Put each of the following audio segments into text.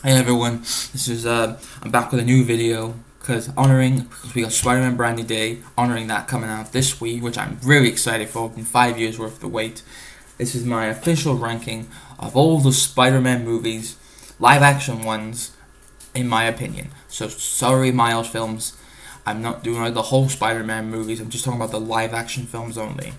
Hey everyone, this is I'm back with a new video because we got Spider-Man Brand New Day, honoring that coming out this week, which I'm really excited for. Been 5 years worth of the wait. This is my official ranking of all the Spider-Man movies, live action ones, in my opinion. So sorry, Miles Films, I'm not doing like the whole Spider-Man movies. I'm just talking about the live action films only.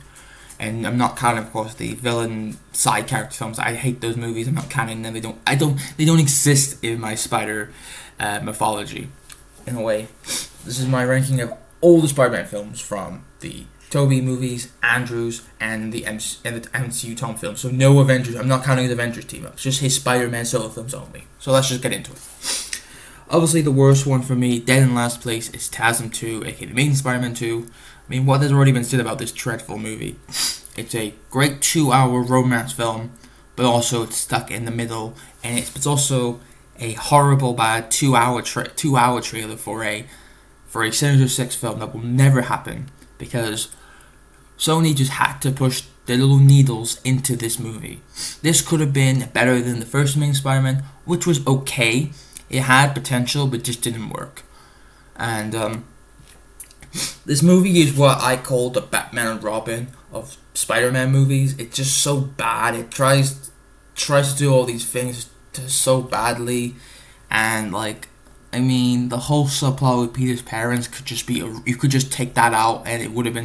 And I'm not counting, of course, the villain side character films. I hate those movies. I'm not counting them. They don't exist in my Spider mythology. In a way, this is my ranking of all the Spider-Man films from the Tobey movies, Andrews, and the MCU Tom films. So no Avengers. I'm not counting the Avengers team up. It's just his Spider-Man solo films only. So let's just get into it. Obviously, the worst one for me, dead in last place, is TASM 2, aka The Amazing Spider-Man 2. I mean, what has already been said about this dreadful movie? It's a great 2 hour romance film, but also it's stuck in the middle, and it's also a horrible bad 2 hour trailer for a Sinister Six film that will never happen because Sony just had to push their little needles into this movie. This could have been better than the first Amazing Spider-Man, which was okay. It had potential, but just didn't work. And this movie is what I call the Batman and Robin of Spider-Man movies. It's just so bad. It tries to do all these things so badly, and I mean, the whole subplot with Peter's parents could just be you could just take that out, and it would have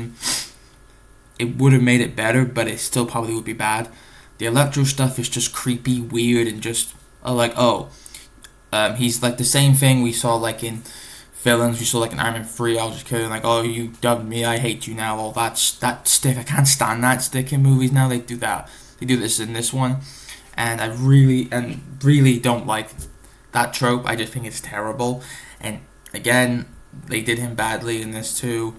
made it better, but it still probably would be bad. The Electro stuff is just creepy, weird, and just he's like the same thing we saw like in villains. We saw like in Iron Man 3. I was just kidding, like, oh, you dubbed me, I hate you now. All that stick. I can't stand that stick in movies now. They do that. They do this in this one, and I really don't like that trope. I just think it's terrible. And again, they did him badly in this too.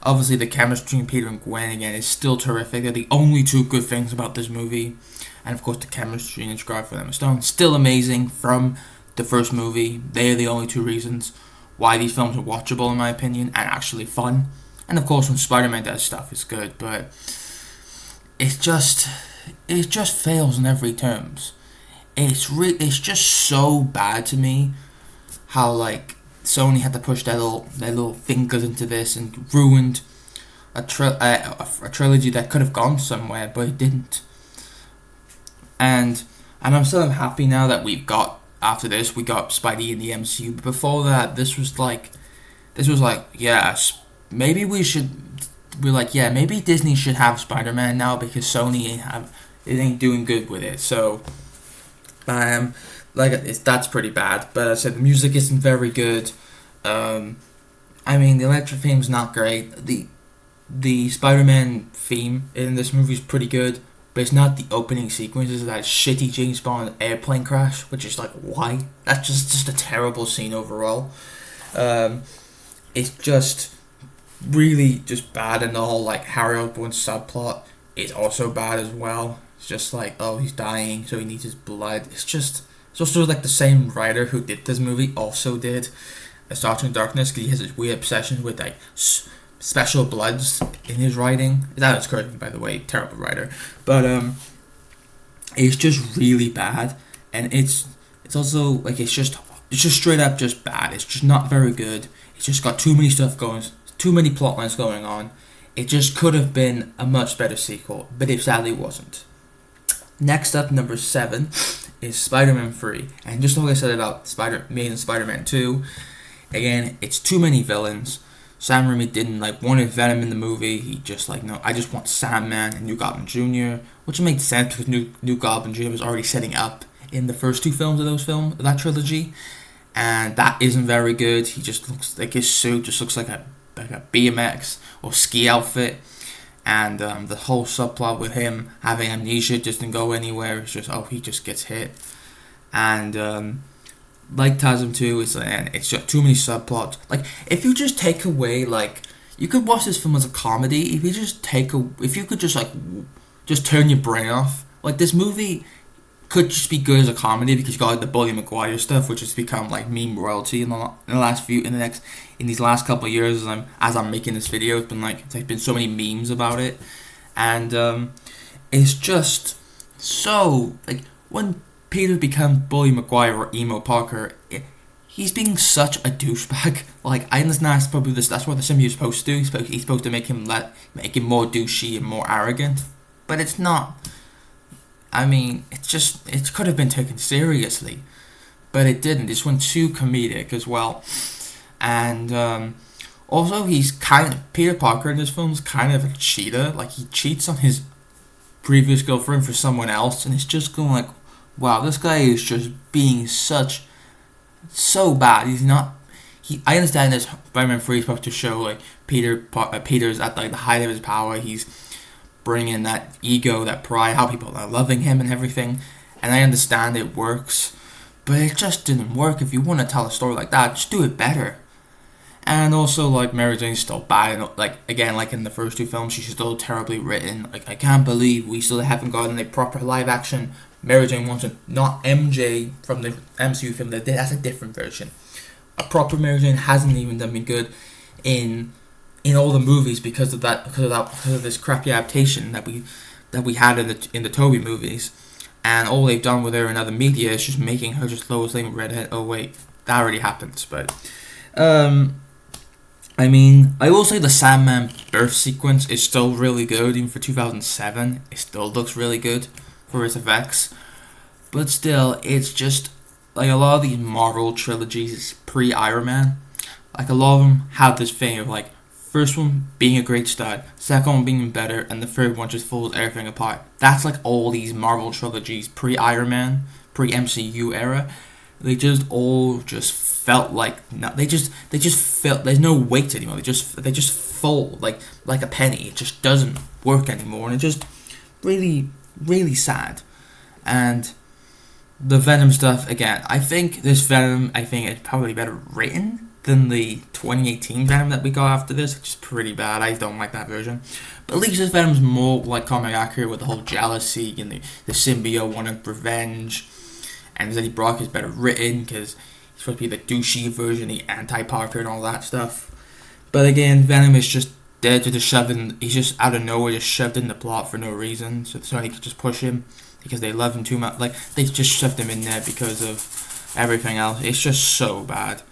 Obviously, the chemistry between Peter and Gwen again is still terrific. They're the only two good things about this movie, and of course, the chemistry and Scarlett for Emma Stone still amazing from the first movie. They are the only two reasons why these films are watchable, in my opinion, and actually fun. And of course, when Spider-Man does stuff, it's good, but it just fails in every terms. It's just so bad to me how like Sony had to push their little fingers into this and ruined a trilogy that could have gone somewhere, but it didn't. And I'm so happy now that after this we got Spidey in the MCU. But before that, this was like, maybe we should. We're like, yeah, maybe Disney should have Spider-Man now because Sony ain't doing good with it. So, that's pretty bad. But I said the music isn't very good. I mean, the electric theme's not great. The Spider-Man theme in this movie is pretty good, but it's not the opening sequences of that shitty James Bond airplane crash, which is like, why? That's just a terrible scene overall. It's just really just bad, and the whole like Harry Osborn subplot is also bad as well. It's just like, oh, he's dying, so he needs his blood. It's also like the same writer who did this movie also did A Sergeant Darkness, because he has this weird obsession with like special bloods in his writing. That was correct, by the way, terrible writer. But it's just really bad, and it's also like it's just straight up just bad. It's just not very good. It's just got too many too many plot lines going on. It just could have been a much better sequel, but it sadly wasn't. Next up, number 7 is Spider-Man 3, and just like I said about Amazing Spider-Man 2, again, it's too many villains. Sam Raimi didn't wanted Venom in the movie. He just no, I just want Sandman and New Goblin Jr., which makes sense because New Goblin Jr. was already setting up in the first two films of that trilogy, and that isn't very good. He just looks like his suit just looks like a BMX or ski outfit, and the whole subplot with him having amnesia just didn't go anywhere. It's just, oh, he just gets hit, and like TASM 2, it's just too many subplots. Like, if you just take away, you could watch this film as a comedy. If you could just turn your brain off. Like, this movie could just be good as a comedy because you got the Bully Maguire stuff, which has become meme royalty in these last couple of years. As I'm making this video, it's been so many memes about it, and it's just so when Peter becomes Bully Maguire or Emo Parker, he's being such a douchebag. Like, I understand that's what the symbiote's supposed to do. He's supposed to make him more douchey and more arrogant, but it's not. I mean, it could have been taken seriously, but it didn't. This went too comedic as well, and also Peter Parker in this film is kind of a cheater. Like, he cheats on his previous girlfriend for someone else, and it's just going like, wow, this guy is just being so bad. He's not. I understand this. Spider-Man 3 is supposed to show like Peter's at like the height of his power. He's bringing that ego, that pride, how people are loving him and everything. And I understand it works, but it just didn't work. If you want to tell a story like that, just do it better. And also, like, Mary Jane's still bad, and like again, like in the first two films, she's still terribly written. Like, I can't believe we still haven't gotten a proper live action Mary Jane Watson, not MJ from the MCU film. That's a different version. A proper Mary Jane hasn't even done me good in all the movies because of this crappy adaptation that we had in the Tobey movies, and all they've done with her in other media is just making her just Lois Lane redhead. Oh wait, that already happens, but I mean, I will say the Sandman birth sequence is still really good, even for 2007. It still looks really good for its effects. But still, it's just, like, a lot of these Marvel trilogies pre-Iron Man, like, a lot of them have this thing of, like, first one being a great start, second one being better, and the third one just falls everything apart. That's, like, all these Marvel trilogies pre-Iron Man, pre-MCU era. They just all just felt like they just felt there's no weight anymore. They just fall like a penny. It just doesn't work anymore, and it's just really sad. And the Venom stuff again. I think this Venom, is probably better written than the 2018 Venom that we got after this, which is pretty bad. I don't like that version. But at least this Venom's more like comic accurate with the whole jealousy and the symbiote wanting revenge. And Eddie Brock is better written because he's supposed to be the douchey version, the anti-Parker and all that stuff. But again, Venom is just there to just shove in. He's just out of nowhere, just shoved in the plot for no reason. So Sony could just push him because they love him too much. Like, they just shoved him in there because of everything else. It's just so bad.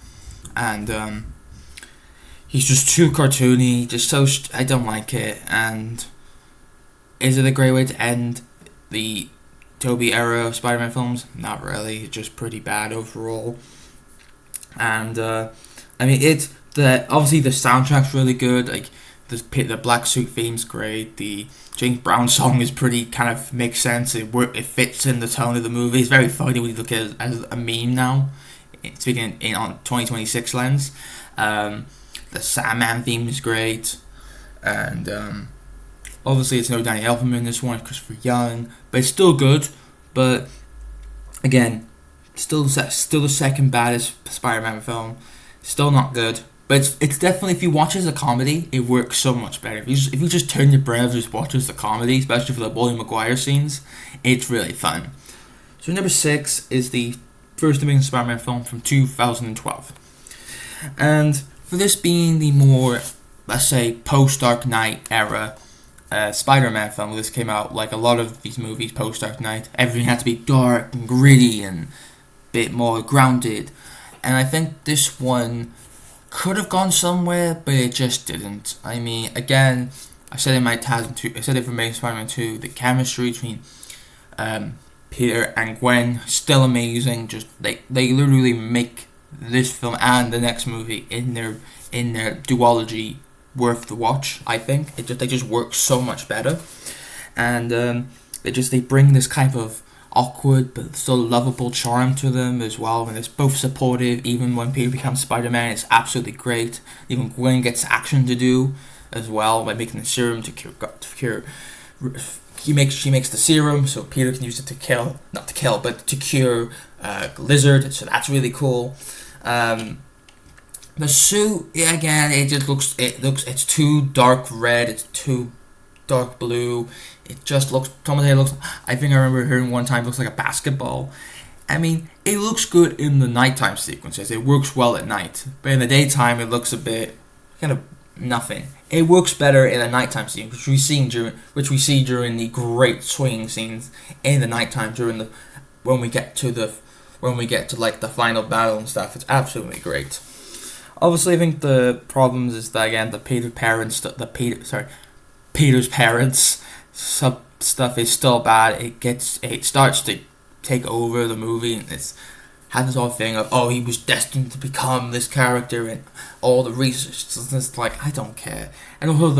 And he's just too cartoony. Just so I don't like it. And is it a great way to end the Tobey era of Spider-Man films? Not really. It's just pretty bad overall. And I mean, obviously the soundtrack's really good. Like, the Black Suit theme's great. The James Brown song is pretty, kind of makes sense. It fits in the tone of the movie. It's very funny when you look at it as a meme now, speaking on 2026 lens. The Sandman theme is great, and obviously it's no Danny Elfman in this one, it's Christopher Young, but it's still good. But again, still the second baddest Spider-Man film. Still not good, but it's definitely, if you watch it as a comedy, it works so much better. If you just turn your brain off and just watch it as a comedy, especially for the Bully Maguire scenes, it's really fun. So number 6 is the first Amazing Spider-Man film from 2012, and for this being the more, let's say, post-Dark Knight era Spider-Man film, this came out like a lot of these movies post-Dark Knight. Everything had to be dark and gritty and a bit more grounded. And I think this one could have gone somewhere, but it just didn't. I mean, again, I said it for Amazing Spider-Man 2, the chemistry between Peter and Gwen, still amazing. Just they literally make this film and the next movie in their duology worth the watch. I think they just work so much better, and they bring this kind of awkward but still lovable charm to them as well, and it's both supportive. Even when Peter becomes Spider-Man, it's absolutely great. Even Gwen gets action to do as well by making the serum to cure. She makes the serum so Peter can use it to cure Lizard. So that's really cool. The suit, yeah, again, it's too dark red, it's too dark blue. It just looks, I think I remember hearing one time, it looks like a basketball. I mean, it looks good in the nighttime sequences. It works well at night. But in the daytime, it looks a bit kind of nothing. It works better in a nighttime scene, which we see during the great swinging scenes in the nighttime during when we get to like the final battle and stuff, it's absolutely great. Obviously, I think the problems is that again Peter's parents stuff is still bad. It starts to take over the movie, and it's had this whole thing of, oh, he was destined to become this character, and all the research. It's like, I don't care. And also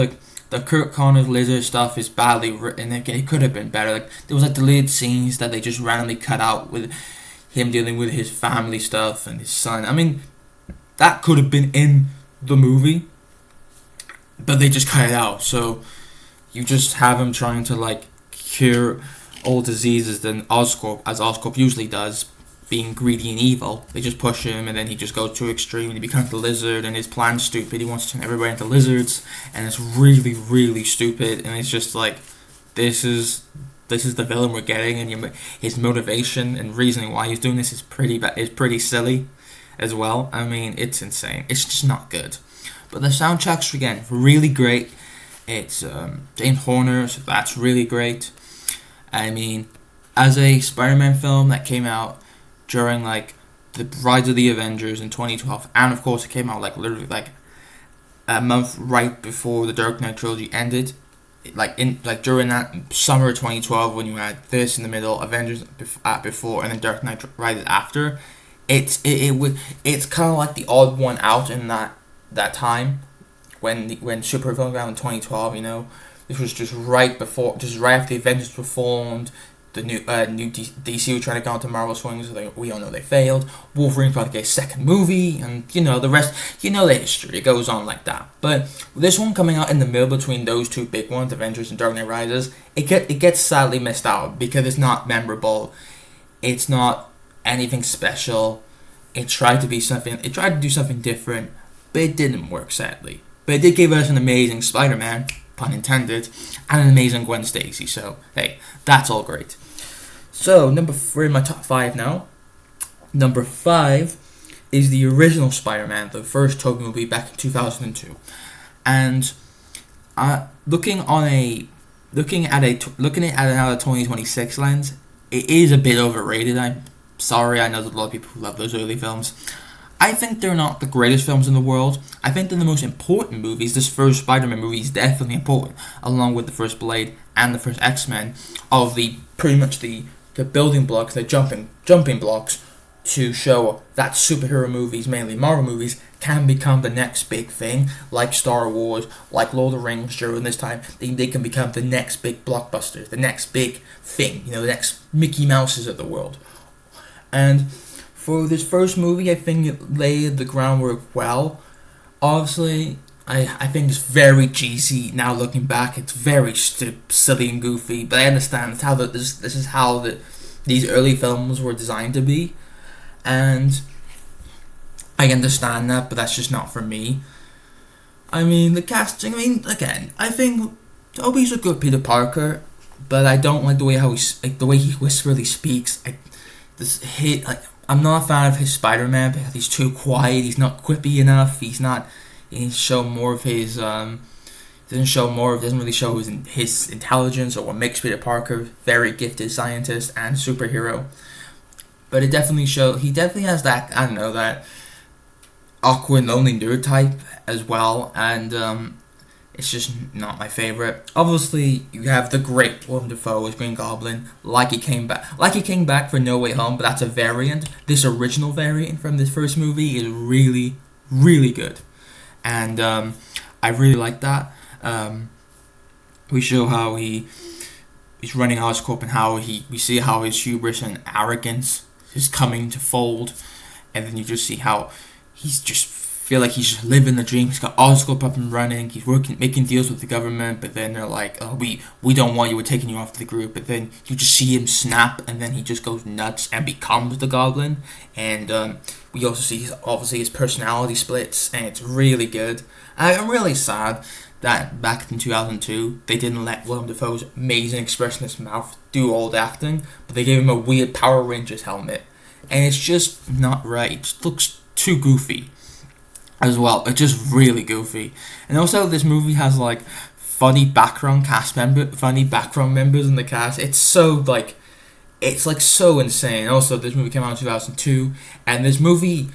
the Kurt Connors lizard stuff is badly written. It could have been better. Like, there was like deleted scenes that they just randomly cut out with him dealing with his family stuff and his son. I mean, that could have been in the movie, but they just cut it out. So you just have him trying to like cure all diseases than Oscorp, as Oscorp usually does, being greedy and evil. They just push him, and then he just goes to extreme, and he becomes the lizard, and his plan's stupid. He wants to turn everybody into lizards, and it's really, really stupid, and it's just like, this is the villain we're getting, and his motivation and reasoning why he's doing this is pretty silly as well. I mean, it's insane. It's just not good. But the soundtrack's, again, really great. It's James Horner, so that's really great. I mean, as a Spider-Man film that came out during like the rise of the Avengers in 2012, and of course it came out like literally like a month right before the Dark Knight trilogy ended, during that summer of 2012, when you had this in the middle, Avengers before, and then Dark Knight Rises after. It's kind of like the odd one out in that time when superhero films came out in 2012. You know, this was just right after the Avengers were formed. The new DC were trying to go into Marvel swings, so we all know they failed. Wolverine's about to get a second movie, and the rest, the history. It goes on like that. But this one coming out in the middle between those two big ones, Avengers and Dark Knight Rises, it gets sadly missed out because it's not memorable. It's not anything special. It tried to do something different, but it didn't work, sadly. But it did give us an amazing Spider-Man, pun intended, and an amazing Gwen Stacy. So hey, that's all great. So we're in my top 5 now. Number 5 is the original Spider-Man, the first Tobey movie back in 2002, and looking at it out of 2026 lens, it is a bit overrated. I'm sorry, I know there's a lot of people who love those early films. I think they're not the greatest films in the world. I think they're the most important movies. This first Spider-Man movie is definitely important, along with the first Blade and the first X-Men, of pretty much the building blocks, the jumping blocks to show that superhero movies, mainly Marvel movies, can become the next big thing, like Star Wars, like Lord of the Rings during this time. They can become the next big blockbusters, the next big thing, the next Mickey Mouses of the world. And for this first movie, I think it laid the groundwork well. Obviously, I think it's very cheesy now looking back. It's very silly and goofy, but I understand this is how these early films were designed to be, and I understand that, but that's just not for me. I mean, the casting. I mean, again, I think Tobey's a good Peter Parker, but I don't like the way he whisperly speaks. I'm not a fan of his Spider-Man because he's too quiet. He's not quippy enough. He doesn't show more of his doesn't really show his intelligence or what makes Peter Parker very gifted scientist and superhero. But he definitely has that, I don't know, that awkward lonely nerd type as well, and it's just not my favorite. Obviously, you have the great Willem Dafoe as Green Goblin, like he came back for No Way Home, but that's a variant. This original variant from this first movie is really, really good, and I really like that. We show how he's running Oscorp and how we see how his hubris and arrogance is coming to fold, and then you just see how he's just feel like he's just living the dream. He's got Oscorp up and running. He's making deals with the government, but then they're like, "Oh, we don't want you. We're taking you off the group." But then you just see him snap, and then he just goes nuts and becomes the Goblin. And we also see his personality splits, and it's really good. I'm really sad that back in 2002 they didn't let Willem Dafoe's amazing expressionless mouth do all the acting, but they gave him a weird Power Rangers helmet, and it's just not right. It just looks too goofy as well. It's just really goofy. And also, this movie has like funny background members in the cast. It's so like it's like so insane. Also, this movie came out in 2002, and this movie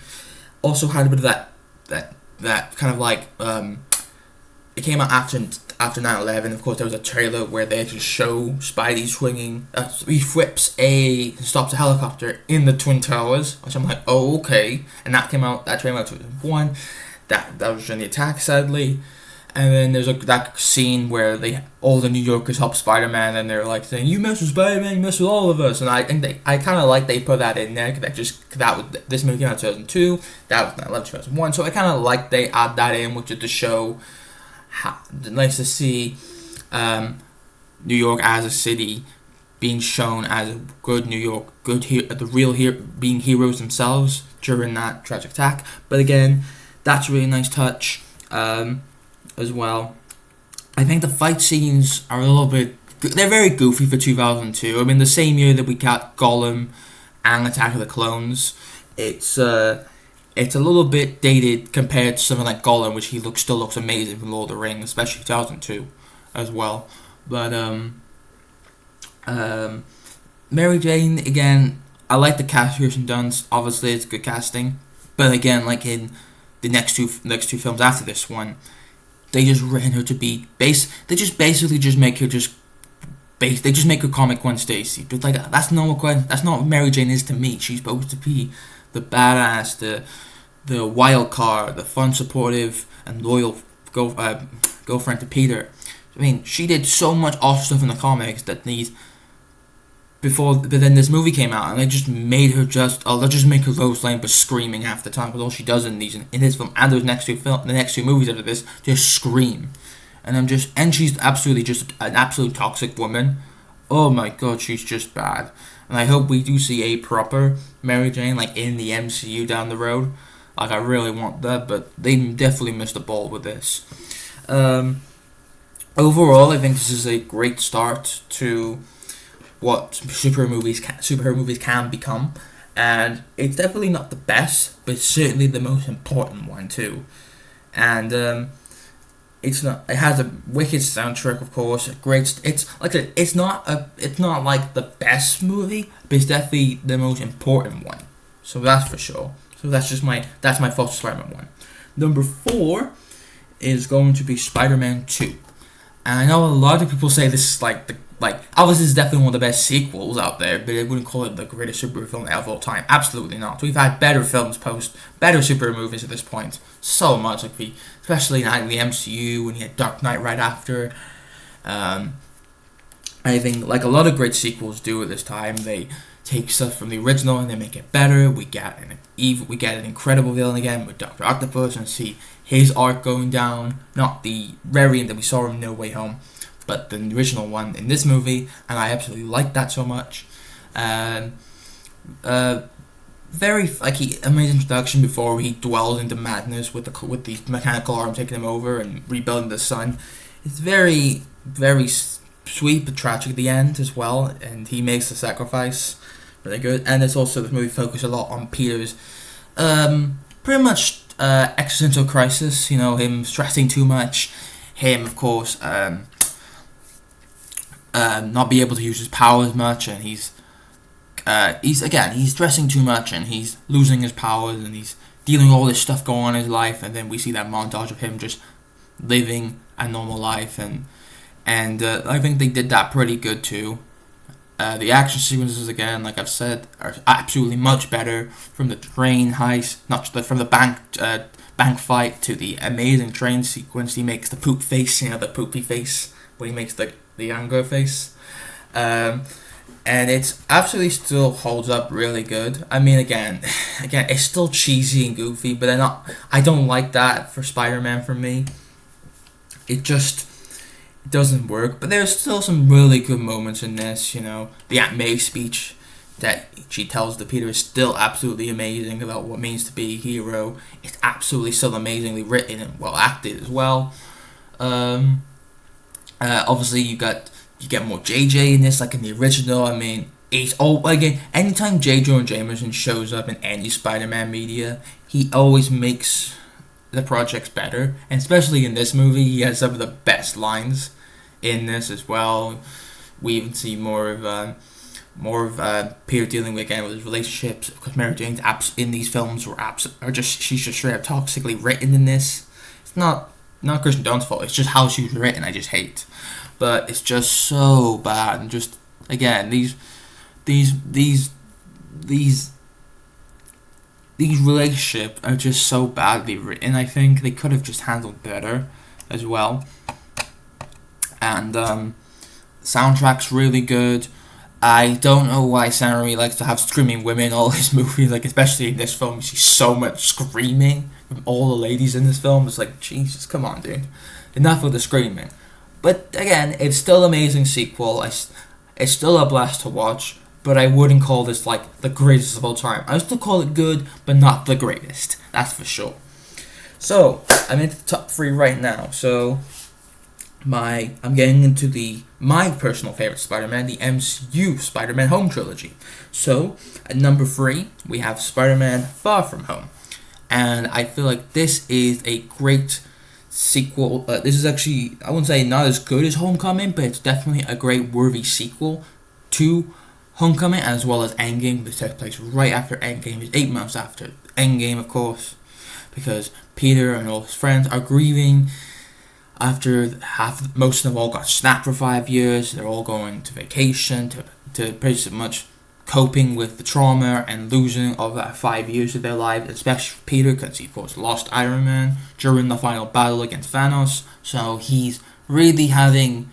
also had a bit of that kind of like it came out after 9/11. Of course, there was a trailer where they actually show Spidey swinging. He stops a helicopter in the Twin Towers, which I'm like, oh okay. And that came out. That came out in 2001. That was during the attack, sadly. And then there's that scene where all the New Yorkers help Spider-Man, and they're like saying, "You mess with Spider-Man, you mess with all of us." And I kind of like they put that in there, cause this movie came out in 2002, that was 9/11 2001. So I kind of like they add that in, which is to show how nice to see New York as a city being shown as a good New York, the real being heroes themselves during that tragic attack. But again, that's a really nice touch. As well, I think the fight scenes are a little bit. They're very goofy for 2002. I mean, the same year that we got Gollum and Attack of the Clones, it's a little bit dated compared to something like Gollum, which still looks amazing from Lord of the Rings, especially 2002, as well. But Mary Jane, again, I like the cast Kirsten Dunst. Obviously, it's good casting, but again, like in the next two films after this one, they just written her to be base. They just basically just make her They just make her comic Gwen Stacy. But like that's not what Mary Jane is to me. She's supposed to be the badass, the wild card, the fun, supportive, and loyal girlfriend to Peter. I mean, she did so much awesome stuff in the comics but then this movie came out, and they just made her they'll just make her Lois Lane, but screaming half the time, because all she does in this film and the next two movies after this, just scream. And she's absolutely just an absolute toxic woman. Oh my god, she's just bad. And I hope we do see a proper Mary Jane, like in the MCU down the road. Like, I really want that, but they definitely missed the ball with this. Overall, I think this is a great start to what superhero movies can become, and it's definitely not the best, but it's certainly the most important one too. And it has a wicked soundtrack, of course. It's not like the best movie, but it's definitely the most important one. So that's for sure. So that's my first Spider-Man one. Number 4 is going to be Spider-Man 2. And I know a lot of people say this is obviously it's definitely one of the best sequels out there, but I wouldn't call it the greatest superhero film of all time. Absolutely not. We've had better films better superhero movies at this point. So much, especially in the MCU when you had Dark Knight right after. I think like a lot of great sequels do at this time, they take stuff from the original and they make it better. We get an incredible villain again with Dr. Octopus, and see his arc going down. Not the variant that we saw in No Way Home, but the original one in this movie, and I absolutely like that so much. Very amazing introduction before he dwells into madness with the mechanical arm taking him over and rebuilding the sun. It's very, very sweet but tragic at the end as well, and he makes the sacrifice. Really good. And it's also, this movie focused a lot on Peter's pretty much existential crisis. You know, him stressing too much, him of course not be able to use his powers much, and he's stressing too much, and he's losing his powers, and he's dealing with all this stuff going on in his life. And then we see that montage of him just living a normal life, and I think they did that pretty good too. The action sequences, again, like I've said, are absolutely much better, from the train heist, from the bank fight to the amazing train sequence. He makes the poop face, the poopy face, when he makes the anger face. And it's absolutely still holds up really good. I mean, again, it's still cheesy and goofy, but I don't like that for Spider-Man for me. It just doesn't work, but there's still some really good moments in this. The Aunt May speech that she tells the Peter is still absolutely amazing about what it means to be a hero. It's absolutely still amazingly written and well acted as well. Obviously you get more JJ in this, like in the original. I mean, anytime J. Jonah Jameson shows up in any Spider-Man media, he always makes the projects better, and especially in this movie, he has some of the best lines in this as well. We even see more of more of Peter dealing with again with his relationships, because Mary Jane's in these films are just she's just straight up toxically written in this. It's not Kristen Dunst's fault. It's just how she was written. I just hate, but it's just so bad. And just again these relationships are just so badly written. I think they could have just handled better as well. And soundtrack's really good. I don't know why Sam Raimi likes to have screaming women in all his movies, like especially in this film. You see so much screaming from all the ladies in this film. It's like, Jesus, come on, dude. Enough of the screaming. But again, it's still an amazing sequel. It's still a blast to watch, but I wouldn't call this like the greatest of all time. I would still call it good, but not the greatest. That's for sure. So, I'm into the top 3 right now. So, I'm getting into my personal favorite Spider-Man, the MCU Spider-Man Home Trilogy. So, at number 3, we have Spider-Man Far From Home. And I feel like this is a great sequel. This is actually, I wouldn't say not as good as Homecoming, but it's definitely a great worthy sequel to Homecoming, as well as Endgame, which takes place right after Endgame. It's 8 months after Endgame, of course, because Peter and all his friends are grieving after most of them all got snapped for 5 years. They're all going to vacation to pretty much coping with the trauma and losing of that 5 years of their lives, especially Peter, because he of course lost Iron Man during the final battle against Thanos. So he's really having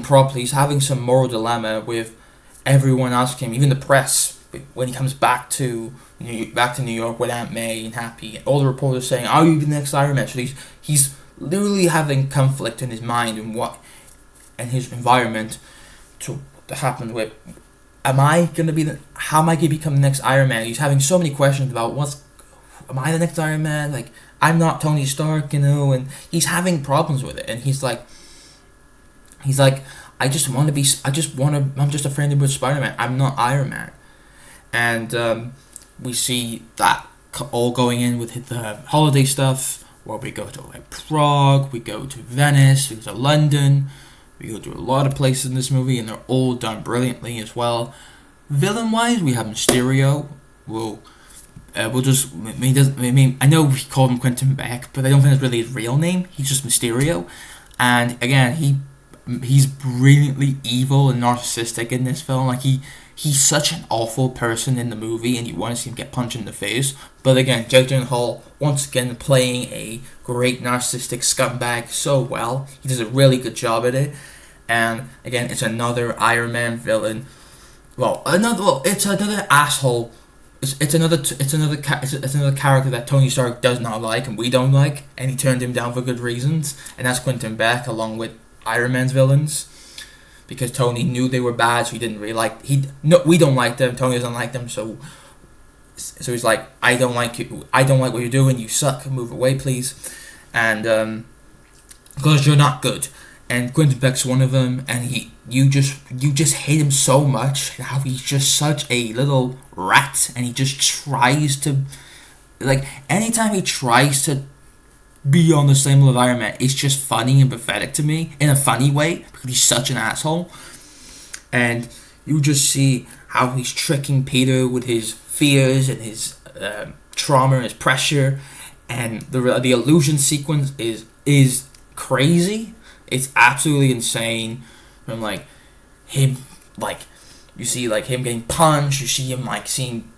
problems. He's having some moral dilemma with everyone asking him, even the press, when he comes back to New York with Aunt May and Happy, and all the reporters saying, "Are you the next Iron Man?" So he's literally having conflict in his mind and his environment to happen with. How am I gonna become the next Iron Man? He's having so many questions about am I the next Iron Man? Like, I'm not Tony Stark, and he's having problems with it. And he's like, I'm just afraid to be Spider-Man. I'm not Iron Man. And we see that all going in with the holiday stuff, where we go to like Prague, we go to Venice, we go to London, we go to a lot of places in this movie, and they're all done brilliantly as well. Villain-wise, we have Mysterio. I know we call him Quentin Beck, but I don't think that's really his real name. He's just Mysterio, and again, he's brilliantly evil and narcissistic in this film. Like he's such an awful person in the movie, and you want to see him get punched in the face. But again, Jake Gyllenhaal once again playing a great narcissistic scumbag so well. He does a really good job at it. And again, it's another Iron Man villain. It's another asshole. It's another character that Tony Stark does not like and we don't like, and he turned him down for good reasons. And that's Quentin Beck, along with Iron Man's villains, because Tony knew they were bad, so he didn't really like. We don't like them. Tony doesn't like them, so he's like, I don't like you. I don't like what you're doing. You suck. Move away, please. And because you're not good. And Quentin Beck's one of them, and you just hate him so much. How he's just such a little rat, and he just tries to, like, anytime he tries to be on the same level of Iron Man, it's just funny and pathetic to me in a funny way, because he's such an asshole. And you just see how he's tricking Peter with his fears and his trauma and his pressure, and the illusion sequence is crazy. It's absolutely insane. From like him, like you see like him getting punched, you see him like seeing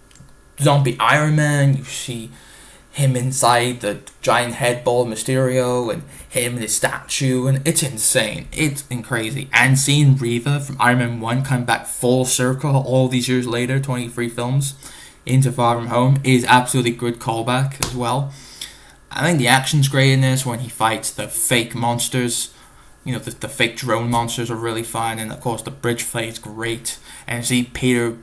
zombie Iron Man, you see him inside the giant head ball of Mysterio, and him in his statue, and it's insane. It's crazy. And seeing Reva from Iron Man 1 come back full circle all these years later, 23 films, into Far From Home, is absolutely good callback as well. I think the action's great in this when he fights the fake monsters. The fake drone monsters are really fun, and of course the bridge fight is great. And see Peter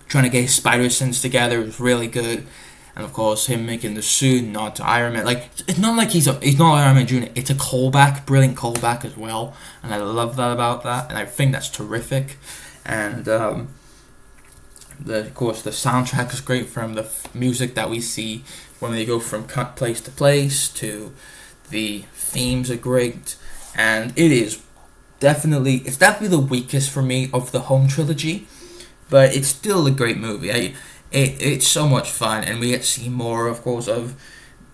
trying to get his spider sense together is really good. And of course him making the suit nod to Iron Man. Like, it's not like he's not Iron Man Jr. It's a callback, brilliant callback as well. And I love that about that, and I think that's terrific. And of course the soundtrack is great, from the music that we see when they go from place to place to the themes are great, and it is it's definitely the weakest for me of the Home trilogy, but it's still a great movie. It's so much fun, and we get to see more, of course, of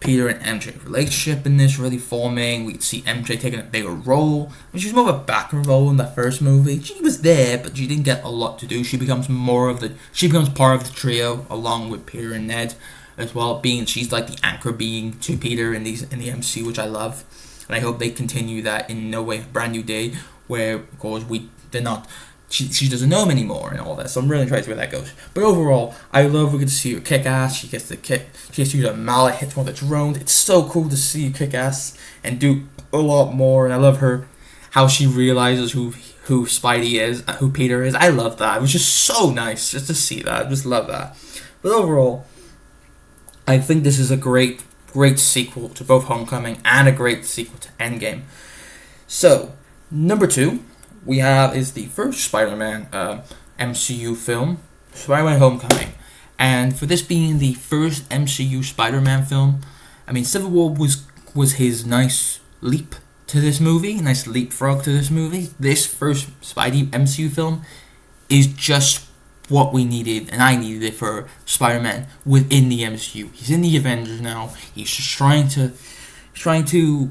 Peter and MJ relationship in this really forming. We see MJ taking a bigger role. She was more of a background role in the first movie. She was there, but she didn't get a lot to do. She becomes part of the trio along with Peter and Ned as well. She's like the anchor being to Peter in the MCU, which I love, and I hope they continue that in No Way Brand New Day, where of course they're not. She doesn't know him anymore and all that, so I'm really trying to see where that goes. But overall, I love we get to see her kick ass. She gets to use a mallet, hits one of the drones. It's so cool to see her kick ass and do a lot more. And I love how she realizes who Spidey is, who Peter is. I love that. It was just so nice just to see that. I just love that. But overall, I think this is a great sequel to both Homecoming and a great sequel to Endgame. So, number 2 we have is the first Spider-Man MCU film, Spider-Man Homecoming. And for this being the first MCU Spider-Man film, I mean, Civil War was his nice leap to this movie, nice leapfrog to this movie. This first Spidey MCU film is just what we needed, and I needed it for Spider-Man within the MCU. He's in the Avengers now. He's just trying to,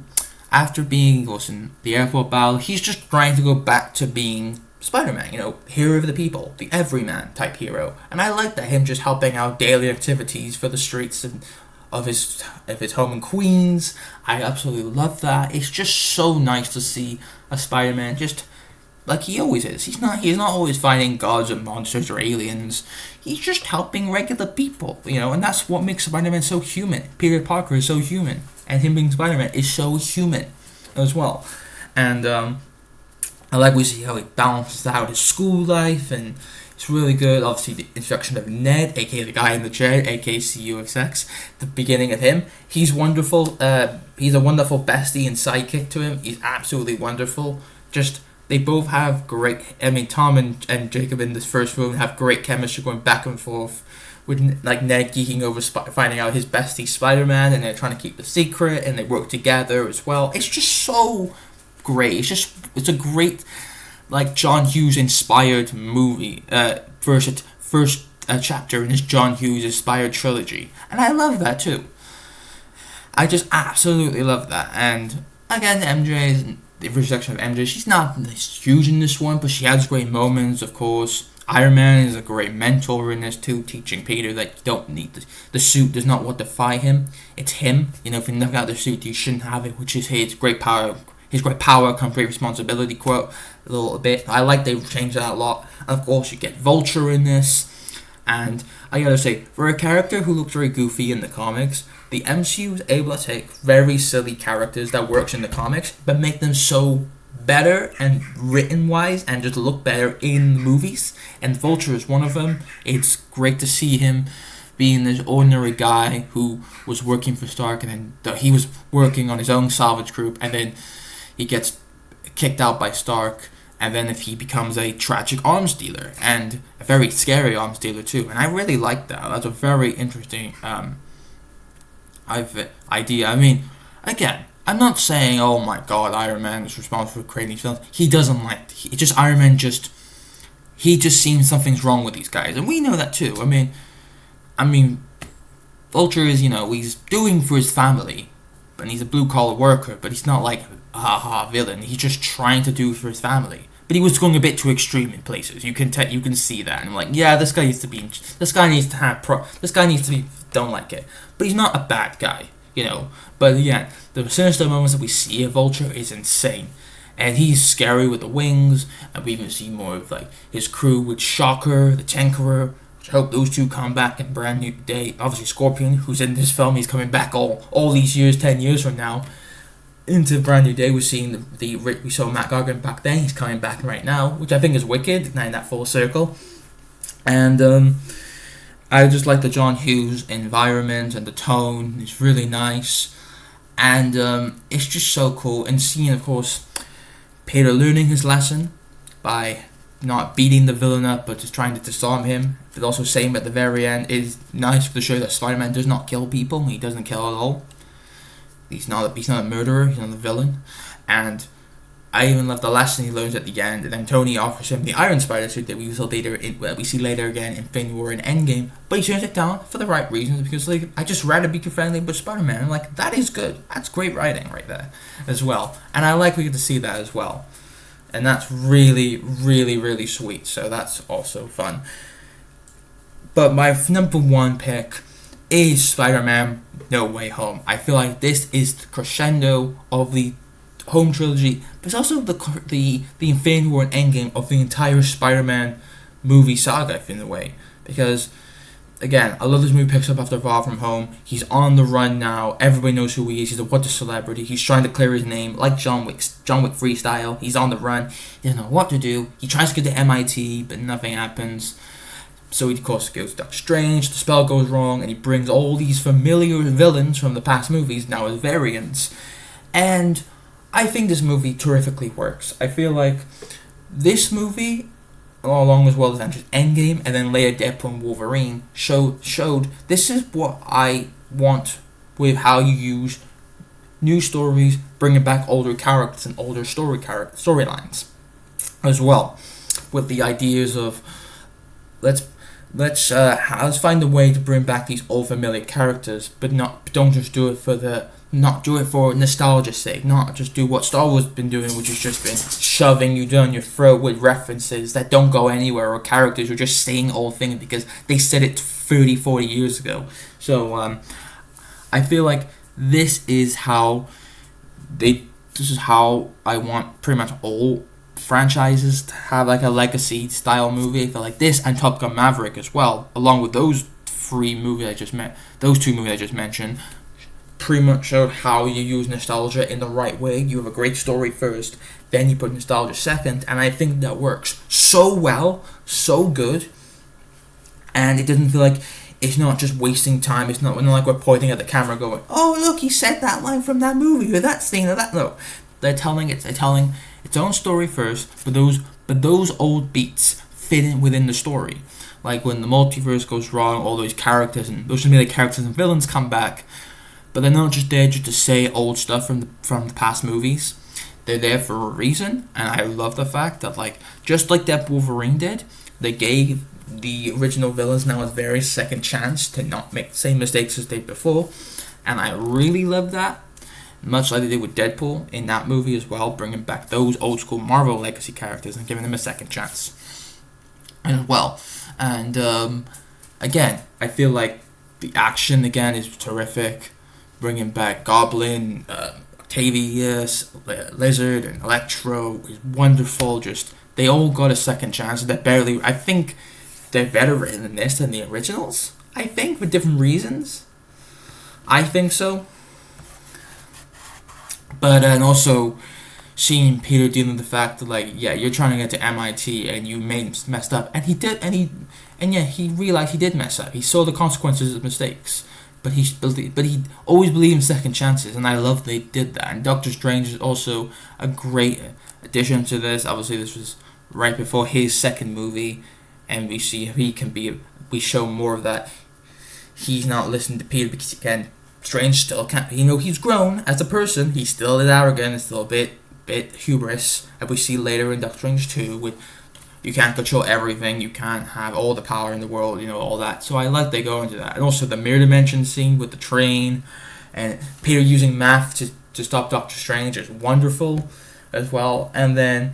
after being in the airport battle, he's just trying to go back to being Spider-Man, hero of the people, the everyman type hero. And I like that, him just helping out daily activities for the streets of his home in Queens. I absolutely love that. It's just so nice to see a Spider-Man just like he always is. He's not always fighting gods and monsters or aliens. He's just helping regular people, and that's what makes Spider-Man so human. Peter Parker is so human, and him being Spider-Man is so human as well. And I like we see how he balances out his school life, and it's really good. Obviously, the introduction of Ned, aka the guy in the chair, aka CUXX, the beginning of him. He's wonderful. He's a wonderful bestie and sidekick to him. He's absolutely wonderful. They both have great. I mean, Tom and Jacob in this first film have great chemistry going back and forth, with like Ned geeking over finding out his bestie Spider-Man, and they're trying to keep the secret, and they work together as well. It's just so great. It's a great, like, John Hughes inspired movie. First chapter in this John Hughes inspired trilogy, and I love that too. I just absolutely love that. And again, the introduction of MJ, she's not huge in this one, but she has great moments, of course. Iron Man is a great mentor in this too, teaching Peter that you don't need the suit does not what defy him. It's him. If you knock out the suit, you shouldn't have it, which is his great power. His great power comes great responsibility quote a little bit. I like they've changed that a lot. And of course, you get Vulture in this. And I gotta say, for a character who looks very goofy in the comics, the MCU is able to take very silly characters that works in the comics, but make them so better and written wise and just look better in the movies. And Vulture is one of them. It's great to see him being this ordinary guy who was working for Stark, and then he was working on his own salvage group, and then he gets kicked out by Stark, and then if he becomes a tragic arms dealer, and a very scary arms dealer too. And I really like that. That's a very interesting idea. I mean, again, I'm not saying, oh my god, Iron Man is responsible for creating these films. He doesn't like it. Just Iron Man he just seems something's wrong with these guys, and we know that too. I mean, Vulture is, he's doing for his family, and he's a blue collar worker, but he's not like a villain. He's just trying to do for his family. But he was going a bit too extreme in places. You can see that, and I'm like, yeah, this guy needs to be. Don't like it, but he's not a bad guy, But again, the sinister moments that we see of Vulture is insane, and he's scary with the wings. And we even see more of like his crew with Shocker, the Tinkerer. Which I hope those two come back in Brand New Day. Obviously, Scorpion, who's in this film, he's coming back all these years, 10 years from now. Into Brand New Day, we're seeing we saw Matt Gargan back then. He's coming back right now, which I think is wicked. Now in that full circle, and I just like the John Hughes environment and the tone. It's really nice, and it's just so cool. And seeing, of course, Peter learning his lesson by not beating the villain up, but just trying to disarm him. But also saying at the very end is nice to show that Spider-Man does not kill people. He doesn't kill at all. He's not a murderer. He's not a villain, and I even love the lesson he learns at the end, and then Tony offers him the Iron Spider suit that we see later again in Infinity War and Endgame, but he turns it down for the right reasons, because like, I just rather be friendly with Spider-Man. Like, that is good. That's great writing right there as well, and I like we get to see that as well, and that's really, really, really sweet. So that's also fun. But my number one pick is Spider-Man No Way Home. I feel like this is the crescendo of the home trilogy, but it's also the Infinity War and Endgame of the entire Spider-Man movie saga in a way. Because again, I love this movie picks up after Far From Home. He's on the run now. Everybody knows who he is. He's a what a celebrity. He's trying to clear his name like John Wick freestyle. He's on the run. He doesn't know what to do. He tries to get to MIT, but nothing happens. So he, of course, goes to Doctor Strange, the spell goes wrong, and he brings all these familiar villains from the past movies now as variants. And I think this movie terrifically works. I feel like this movie, along as well as Endgame, and then later Deadpool and Wolverine, showed this is what I want with how you use new stories, bringing back older characters and older storylines as well, with the ideas of let's find a way to bring back these old familiar characters, but don't just do it for nostalgia's sake. Not just do what Star Wars has been doing, which has just been shoving you down your throat with references that don't go anywhere, or characters who are just saying old things because they said it 30, 40 years ago. So I feel like this is how I want pretty much all franchises to have like a legacy style movie. I feel like this and Top Gun Maverick as well, along with those two movies I just mentioned, pretty much showed how you use nostalgia in the right way. You have a great story first, then you put nostalgia second, and I think that works so well, so good, and it doesn't feel like it's not just wasting time. It's not like we're pointing at the camera going, "Oh, look, he said that line from that movie or that scene or that." No, they're telling its own story first, but those old beats fit in within the story. Like when the multiverse goes wrong, all those characters and those familiar characters and villains come back, but they're not just there just to say old stuff from the past movies. They're there for a reason, and I love the fact that just like that Wolverine did, they gave the original villains now a very second chance to not make the same mistakes as they did before, and I really love that. Much like they did with Deadpool in that movie as well, bringing back those old school Marvel legacy characters and giving them a second chance as well. And again, I feel like the action again is terrific, bringing back Goblin, Octavius, Lizard, and Electro is wonderful. Just they all got a second chance. I think they're better written in this than the originals. I think for different reasons. I think so. But and also seeing Peter dealing with the fact that you're trying to get to MIT and you messed up, and he realized he did mess up. He saw the consequences of mistakes, but he always believed in second chances, and I love they did that. And Doctor Strange is also a great addition to this. Obviously, this was right before his second movie, and we see we show more of that. He's not listening to Peter because Strange still can't. He's grown as a person. He's still a bit arrogant. He's still a bit hubris, as we see later in Doctor Strange 2. With you can't control everything. You can't have all the power in the world. All that. So I like they go into that, and also the mirror dimension scene with the train, and Peter using math to stop Doctor Strange is wonderful, as well. And then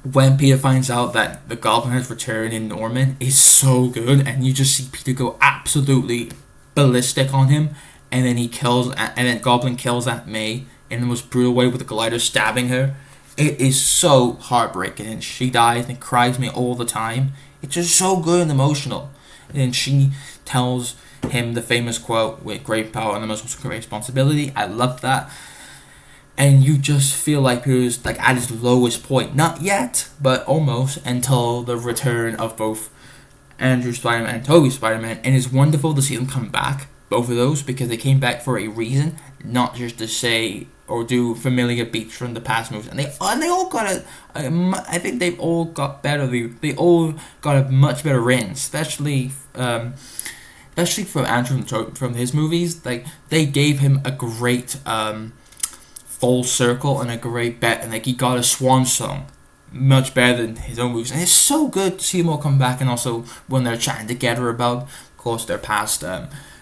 when Peter finds out that the Goblin has returned in Norman is so good, and you just see Peter go absolutely ballistic on him, and then Goblin kills Aunt May in the most brutal way with the glider stabbing her. It is so heartbreaking, and she dies and cries me all the time. It's just so good and emotional. And she tells him the famous quote, "With great power and the most great responsibility." I love that. And you just feel like Peter's at his lowest point. Not yet, but almost, until the return of both Andrew Spider-Man and Tobey Spider-Man, and it's wonderful to see them come back, both of those, because they came back for a reason, not just to say or do familiar beats from the past movies. And they all got I think they've all got better. They all got a much better written, especially for Andrew from his movies. They gave him a great full circle and a great bet, and like he got a swan song much better than his own movies, and it's so good to see them all come back. And also when they're chatting together about, of course, their past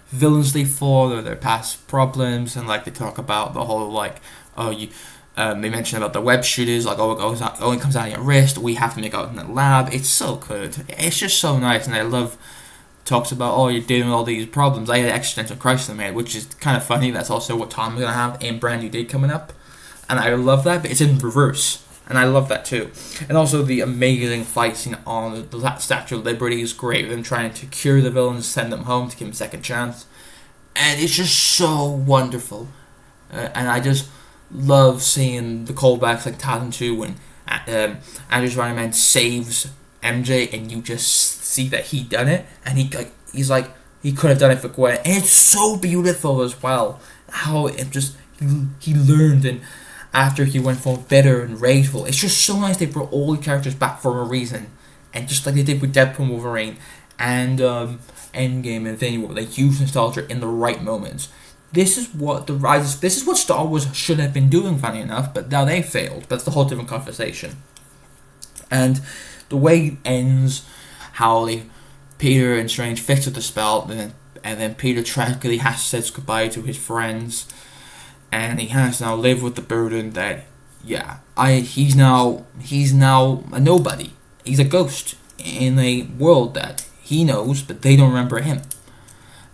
villains they fought or their past problems, and like they talk about the whole like, oh you. They mentioned about the web shooters, like, oh, it only comes out of your wrist, we have to make out in the lab. It's so good. It's just so nice, and I love talks about, oh, you're dealing with all these problems. I had an existential crisis in my head, which is kind of funny. That's also what Tom's going to have in Brand New Day coming up. And I love that, but it's in reverse. And I love that too. And also the amazing fight scene on the Statue of Liberty is great. Them trying to cure the villains, send them home to give them a second chance. And it's just so wonderful. And I just love seeing the callbacks like Talon 2 when Andrew Spider-Man saves MJ and you just see that he done it, and he's like he could have done it for Gwen, and it's so beautiful as well how it just he learned, and after he went from bitter and rageful, it's just so nice they brought all the characters back for a reason, and just like they did with Deadpool and Wolverine and Endgame and Infinity War, they used nostalgia in the right moments. This is what Star Wars should have been doing, funny enough, but now they failed. But it's a whole different conversation. And the way it ends, how Peter and Strange fix with the spell, and then Peter tragically has to say goodbye to his friends, and he has to now live with the burden that he's now a nobody. He's a ghost in a world that he knows, but they don't remember him.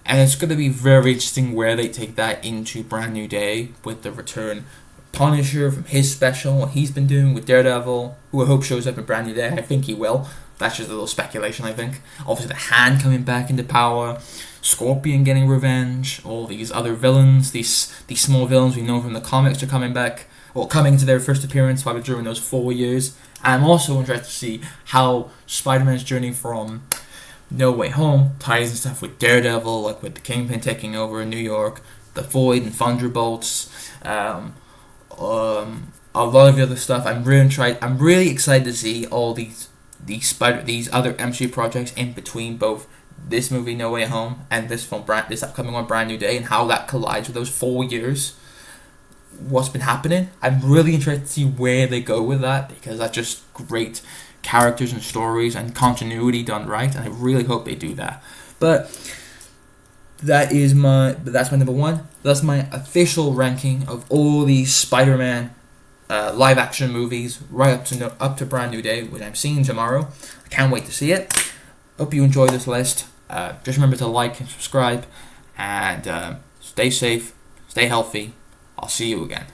And it's going to be very interesting where they take that into Brand New Day with the return of Punisher from his special, what he's been doing with Daredevil, who I hope shows up in Brand New Day. I think he will. That's just a little speculation, I think. Obviously, the Hand coming back into power, Scorpion getting revenge, all these other villains, these small villains we know from the comics are coming back, or coming to their first appearance probably during those 4 years. And I'm also interested to see how Spider-Man's journey from No Way Home ties and stuff with Daredevil, like with the Kingpin taking over in New York, the Void and Thunderbolts, a lot of the other stuff. I'm really excited to see all these other MCU projects in between both this movie No Way Home and this upcoming one Brand New Day, and how that collides with those 4 years. What's been happening? I'm really interested to see where they go with that, because that's just great characters and stories and continuity done right, and I really hope they do that. But that's my number one. That's my official ranking of all these Spider-Man live action movies, right up to Brand New Day, which I'm seeing tomorrow. I can't wait to see it. Hope you enjoy this list. Just remember to like and subscribe, and stay safe, stay healthy. I'll see you again.